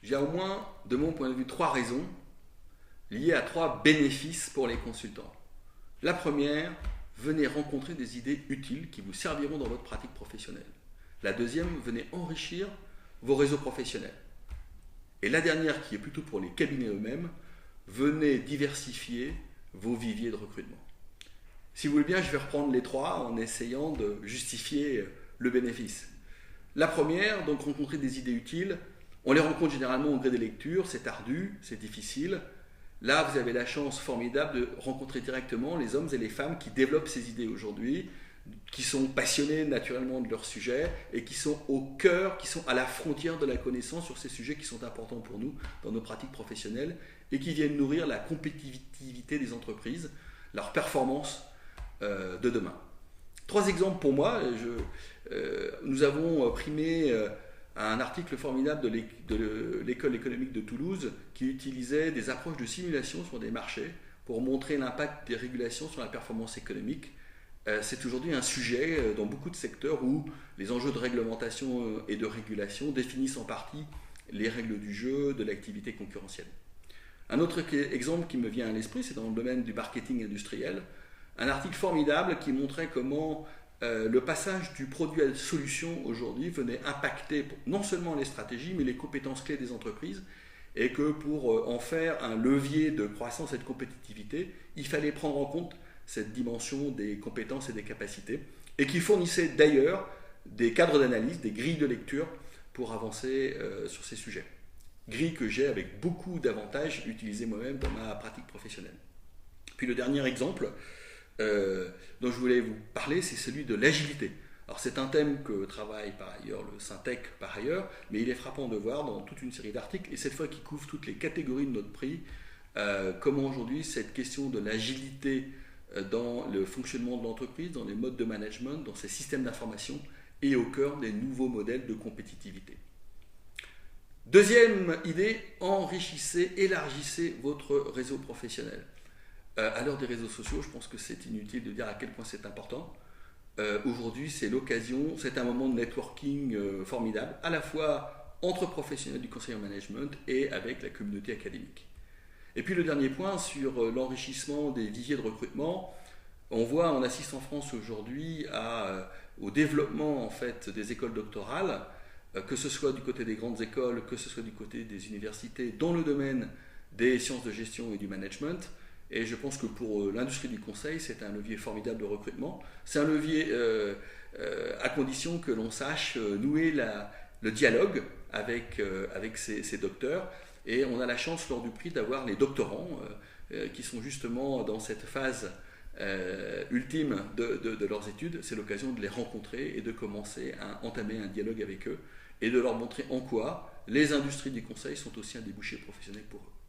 Il y a au moins, de mon point de vue, 3 raisons liées à 3 bénéfices pour les consultants. La première, venez rencontrer des idées utiles qui vous serviront dans votre pratique professionnelle. La deuxième, venez enrichir vos réseaux professionnels. Et la dernière, qui est plutôt pour les cabinets eux-mêmes, venez diversifier vos viviers de recrutement. Si vous voulez bien, je vais reprendre les 3 en essayant de justifier le bénéfice. La première, donc rencontrer des idées utiles. On les rencontre généralement au gré des lectures, c'est ardu, c'est difficile. Là, vous avez la chance formidable de rencontrer directement les hommes et les femmes qui développent ces idées aujourd'hui, qui sont passionnés naturellement de leur sujet et qui sont au cœur, qui sont à la frontière de la connaissance sur ces sujets qui sont importants pour nous dans nos pratiques professionnelles et qui viennent nourrir la compétitivité des entreprises, leur performance de demain. 3 exemples pour moi. Nous avons primé un article formidable de l'école économique de Toulouse qui utilisait des approches de simulation sur des marchés pour montrer l'impact des régulations sur la performance économique. C'est aujourd'hui un sujet dans beaucoup de secteurs où les enjeux de réglementation et de régulation définissent en partie les règles du jeu, de l'activité concurrentielle. Un autre exemple qui me vient à l'esprit, c'est dans le domaine du marketing industriel. Un article formidable qui montrait comment le passage du produit à la solution aujourd'hui venait impacter non seulement les stratégies, mais les compétences clés des entreprises, et que pour en faire un levier de croissance et de compétitivité, il fallait prendre en compte cette dimension des compétences et des capacités, et qui fournissait d'ailleurs des cadres d'analyse, des grilles de lecture pour avancer sur ces sujets. Grilles que j'ai avec beaucoup d'avantages utilisées moi-même dans ma pratique professionnelle. Puis le dernier exemple dont je voulais vous parler, c'est celui de l'agilité. Alors c'est un thème que travaille par ailleurs le Syntec par ailleurs, mais il est frappant de voir dans toute une série d'articles, et cette fois qui couvre toutes les catégories de notre prix, comment aujourd'hui cette question de l'agilité dans le fonctionnement de l'entreprise, dans les modes de management, dans ces systèmes d'information, est au cœur des nouveaux modèles de compétitivité. Deuxième idée, enrichissez, élargissez votre réseau professionnel. À l'heure des réseaux sociaux, je pense que c'est inutile de dire à quel point c'est important. Aujourd'hui, c'est l'occasion, c'est un moment de networking formidable, à la fois entre professionnels du conseil en management et avec la communauté académique. Et puis le dernier point sur l'enrichissement des viviers de recrutement, on assiste en France aujourd'hui au développement en fait des écoles doctorales, que ce soit du côté des grandes écoles, que ce soit du côté des universités, dans le domaine des sciences de gestion et du management. Et je pense que pour l'industrie du conseil, c'est un levier formidable de recrutement. C'est un levier à condition que l'on sache nouer le dialogue avec ces docteurs. Et on a la chance lors du prix d'avoir les doctorants qui sont justement dans cette phase ultime de leurs études. C'est l'occasion de les rencontrer et de commencer à entamer un dialogue avec eux et de leur montrer en quoi les industries du conseil sont aussi un débouché professionnel pour eux.